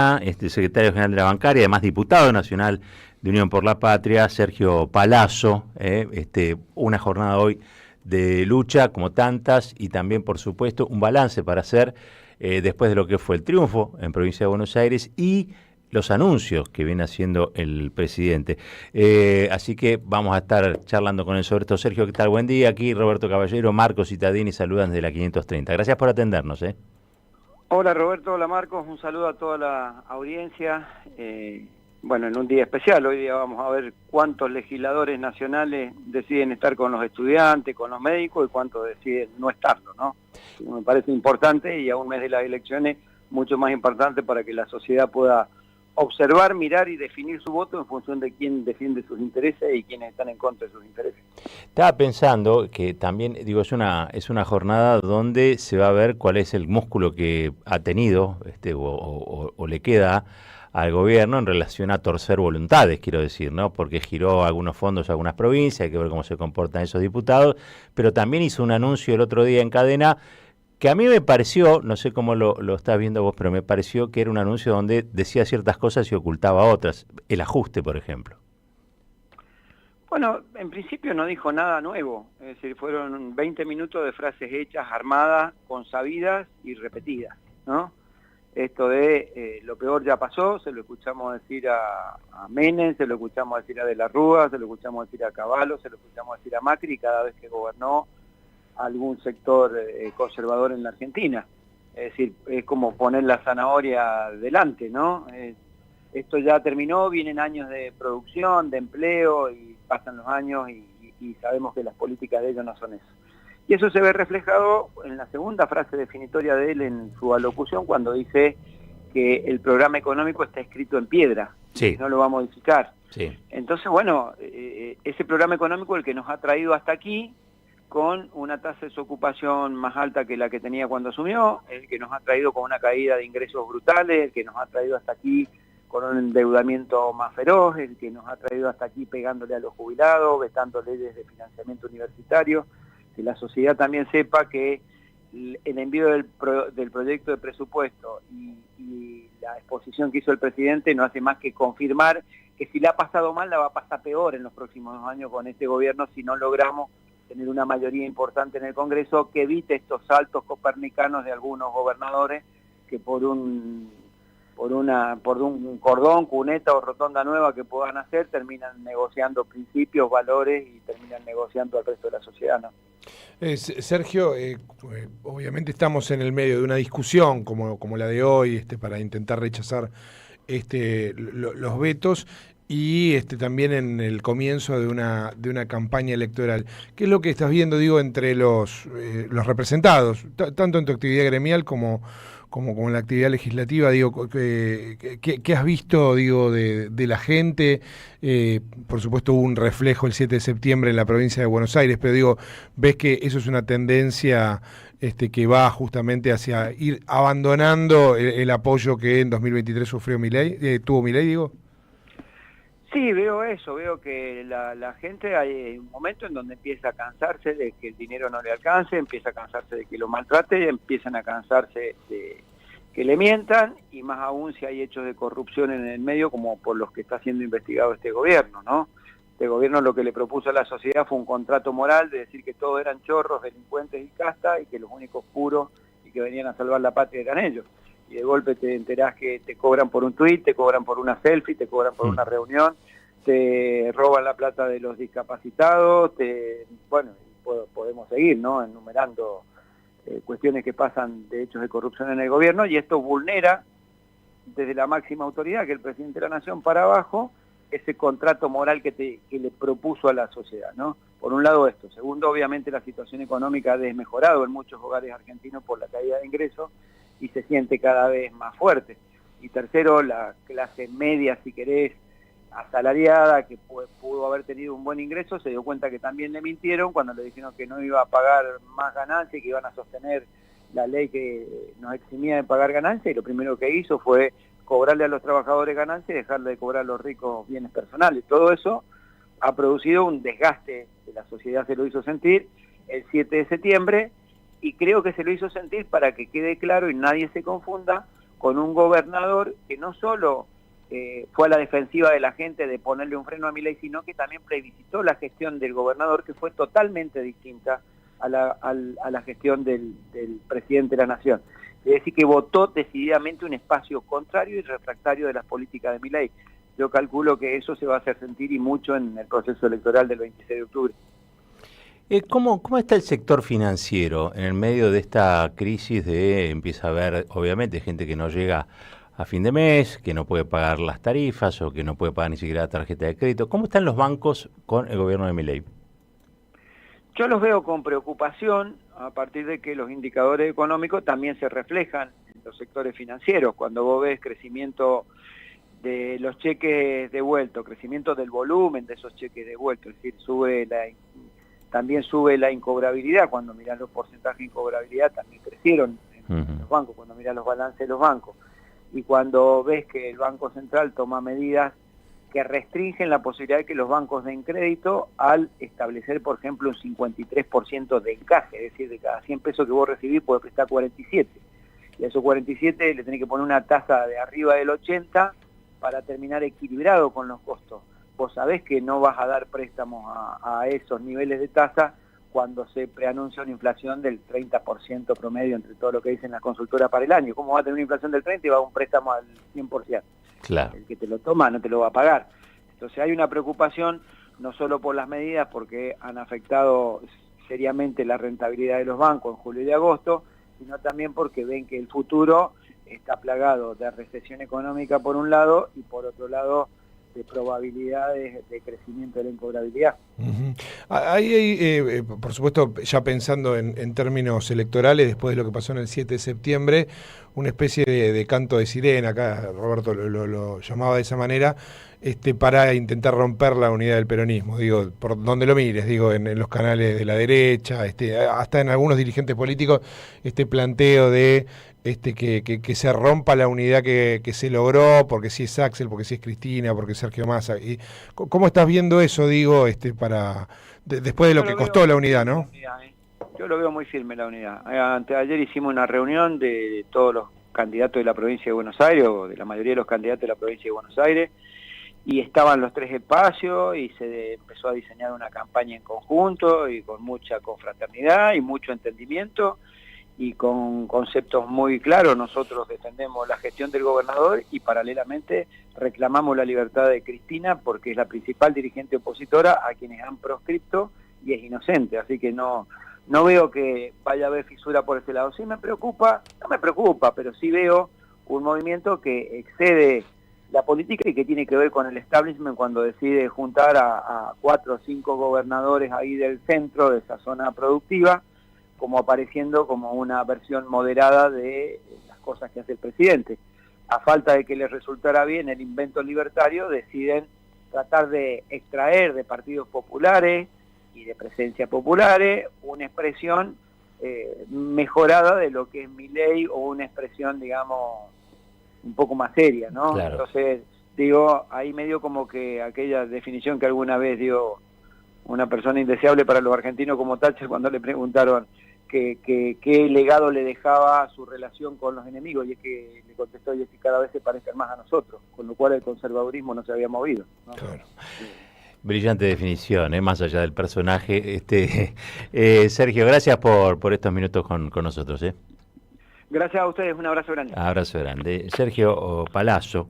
Secretario General de la Bancaria, además diputado nacional de Unión por la Patria, Sergio Palazzo. Una jornada hoy de lucha como tantas y también, por supuesto, un balance para hacer después de lo que fue el triunfo en Provincia de Buenos Aires y los anuncios que viene haciendo el presidente. Así que vamos a estar charlando con él sobre esto. Sergio, ¿qué tal? Buen día. Aquí Roberto Caballero, Marcos Cittadini saludan desde la 530. Gracias por atendernos. Hola Roberto, hola Marcos, un saludo a toda la audiencia. Bueno, en un día especial, hoy día vamos a ver cuántos legisladores nacionales deciden estar con los estudiantes, con los médicos y cuántos deciden no estarlo, ¿no? Me parece importante y a un mes de las elecciones mucho más importante para que la sociedad pueda observar, mirar y definir su voto en función de quién defiende sus intereses y quiénes están en contra de sus intereses. Estaba pensando que también, digo, es una jornada donde se va a ver cuál es el músculo que ha tenido o le queda al gobierno en relación a torcer voluntades, quiero decir, ¿no? Porque giró algunos fondos a algunas provincias, hay que ver cómo se comportan esos diputados, pero también hizo un anuncio el otro día en cadena que a mí me pareció, no sé cómo lo estás viendo vos, pero me pareció que era un anuncio donde decía ciertas cosas y ocultaba otras. El ajuste, por ejemplo. Bueno, en principio no dijo nada nuevo, es decir, fueron 20 minutos de frases hechas, armadas, consabidas y repetidas, ¿no? Esto de lo peor ya pasó, se lo escuchamos decir a Menem, se lo escuchamos decir a De la Rúa, se lo escuchamos decir a Cavallo, se lo escuchamos decir a Macri cada vez que gobernó algún sector conservador en la Argentina. Es decir, es como poner la zanahoria delante, ¿no? Esto ya terminó, vienen años de producción, de empleo, y pasan los años y sabemos que las políticas de ellos no son eso. Y eso se ve reflejado en la segunda frase definitoria de él en su alocución, cuando dice que el programa económico está escrito en piedra, sí, no lo va a modificar. Sí. Entonces, bueno, ese programa económico el que nos ha traído hasta aquí, con una tasa de desocupación más alta que la que tenía cuando asumió, el que nos ha traído con una caída de ingresos brutales, el que nos ha traído hasta aquí con un endeudamiento más feroz, el que nos ha traído hasta aquí pegándole a los jubilados, vetando leyes de financiamiento universitario, que la sociedad también sepa que el envío del proyecto de presupuesto y la exposición que hizo el presidente no hace más que confirmar que si la ha pasado mal, la va a pasar peor en los próximos 2 años con este gobierno si no logramos tener una mayoría importante en el Congreso que evite estos saltos copernicanos de algunos gobernadores que por un cordón, cuneta o rotonda nueva que puedan hacer, terminan negociando principios, valores y terminan negociando al resto de la sociedad, ¿no? Sergio, obviamente estamos en el medio de una discusión como la de hoy, para intentar rechazar los vetos y también en el comienzo de una campaña electoral. ¿Qué es lo que estás viendo, digo, entre los representados, tanto en tu actividad gremial como en la actividad legislativa? Digo, ¿qué has visto, digo, de la gente? Por supuesto hubo un reflejo el 7 de septiembre en la provincia de Buenos Aires, pero digo, ¿ves que eso es una tendencia que va justamente hacia ir abandonando el apoyo que en 2023 tuvo Milei, digo? Sí, veo eso, veo que la gente hay un momento en donde empieza a cansarse de que el dinero no le alcance, empieza a cansarse de que lo maltrate, empiezan a cansarse de que le mientan, y más aún si hay hechos de corrupción en el medio como por los que está siendo investigado este gobierno, ¿no? Este gobierno lo que le propuso a la sociedad fue un contrato moral de decir que todos eran chorros, delincuentes y casta, y que los únicos puros y que venían a salvar la patria eran ellos. Y de golpe te enterás que te cobran por un tuit, te cobran por una selfie, te cobran por una reunión, te roban la plata de los discapacitados, bueno, podemos seguir, ¿no?, enumerando cuestiones que pasan de hechos de corrupción en el gobierno, y esto vulnera desde la máxima autoridad, que es el presidente de la Nación, para abajo, ese contrato moral que le propuso a la sociedad, ¿no? Por un lado esto. Segundo, obviamente la situación económica ha desmejorado en muchos hogares argentinos por la caída de ingresos, y se siente cada vez más fuerte. Y tercero, la clase media, si querés, asalariada, que pudo haber tenido un buen ingreso, se dio cuenta que también le mintieron cuando le dijeron que no iba a pagar más ganancias y que iban a sostener la ley que nos eximía de pagar ganancias, y lo primero que hizo fue cobrarle a los trabajadores ganancias y dejarle de cobrar a los ricos bienes personales. Todo eso ha producido un desgaste que la sociedad se lo hizo sentir el 7 de septiembre, y creo que se lo hizo sentir, para que quede claro y nadie se confunda, con un gobernador que no solo fue a la defensiva de la gente de ponerle un freno a Milei, sino que también plebiscitó la gestión del gobernador, que fue totalmente distinta a la gestión del presidente de la Nación. Es decir, que votó decididamente un espacio contrario y refractario de las políticas de Milei. Yo calculo que eso se va a hacer sentir y mucho en el proceso electoral del 26 de octubre. ¿Cómo está el sector financiero en el medio de esta crisis empieza a haber, obviamente, gente que no llega a fin de mes, que no puede pagar las tarifas o que no puede pagar ni siquiera la tarjeta de crédito? ¿Cómo están los bancos con el gobierno de Milei? Yo los veo con preocupación a partir de que los indicadores económicos también se reflejan en los sectores financieros. Cuando vos ves crecimiento de los cheques devueltos, crecimiento del volumen de esos cheques devueltos, es decir, también sube la incobrabilidad. Cuando mirás los porcentajes de incobrabilidad también crecieron en los bancos, cuando mirás los balances de los bancos. Y cuando ves que el Banco Central toma medidas que restringen la posibilidad de que los bancos den crédito al establecer, por ejemplo, un 53% de encaje, es decir, de cada 100 pesos que vos recibís podés prestar 47. Y a esos 47 le tenés que poner una tasa de arriba del 80 para terminar equilibrado con los costos. Vos sabés que no vas a dar préstamos a esos niveles de tasa cuando se preanuncia una inflación del 30% promedio entre todo lo que dicen las consultoras para el año. ¿Cómo va a tener una inflación del 30% y va a un préstamo al 100%? Claro. El que te lo toma no te lo va a pagar. Entonces hay una preocupación no solo por las medidas, porque han afectado seriamente la rentabilidad de los bancos en julio y agosto, sino también porque ven que el futuro está plagado de recesión económica por un lado y por otro lado de probabilidades de crecimiento de la incobrabilidad. Hay, por supuesto, ya pensando en términos electorales, después de lo que pasó en el 7 de septiembre, una especie de canto de sirena, acá Roberto lo llamaba de esa manera, para intentar romper la unidad del peronismo, digo, por donde lo mires, digo, en los canales de la derecha, hasta en algunos dirigentes políticos, este planteo de que se rompa la unidad que se logró, porque si es Axel, porque si es Cristina, porque es Sergio Massa. Y ¿cómo estás viendo eso, digo, después de lo que costó la unidad, ¿no? Yo lo veo muy firme la unidad. Ayer hicimos una reunión de todos los candidatos de la provincia de Buenos Aires, o de la mayoría de los candidatos de la provincia de Buenos Aires, y estaban los tres espacios y se empezó a diseñar una campaña en conjunto y con mucha confraternidad y mucho entendimiento y con conceptos muy claros. Nosotros defendemos la gestión del gobernador y paralelamente reclamamos la libertad de Cristina porque es la principal dirigente opositora a quienes han proscripto y es inocente, así que no veo que vaya a haber fisura por ese lado. Sí me preocupa, no me preocupa, pero sí veo un movimiento que excede la política y que tiene que ver con el establishment cuando decide juntar a 4 o 5 gobernadores ahí del centro, de esa zona productiva, como apareciendo como una versión moderada de las cosas que hace el presidente. A falta de que les resultara bien el invento libertario, deciden tratar de extraer de partidos populares y de presencias populares una expresión mejorada de lo que es Milei o una expresión, digamos, un poco más seria, ¿no? Claro. Entonces, digo, ahí medio como que aquella definición que alguna vez dio una persona indeseable para los argentinos como Thatcher cuando le preguntaron qué legado le dejaba su relación con los enemigos, y es que le contestó, y es que cada vez se parecen más a nosotros, con lo cual el conservadurismo no se había movido, ¿no? Claro. Brillante definición, más allá del personaje. Sergio, gracias por estos minutos con nosotros. Gracias a ustedes, un abrazo grande. Abrazo grande. Sergio Palazzo.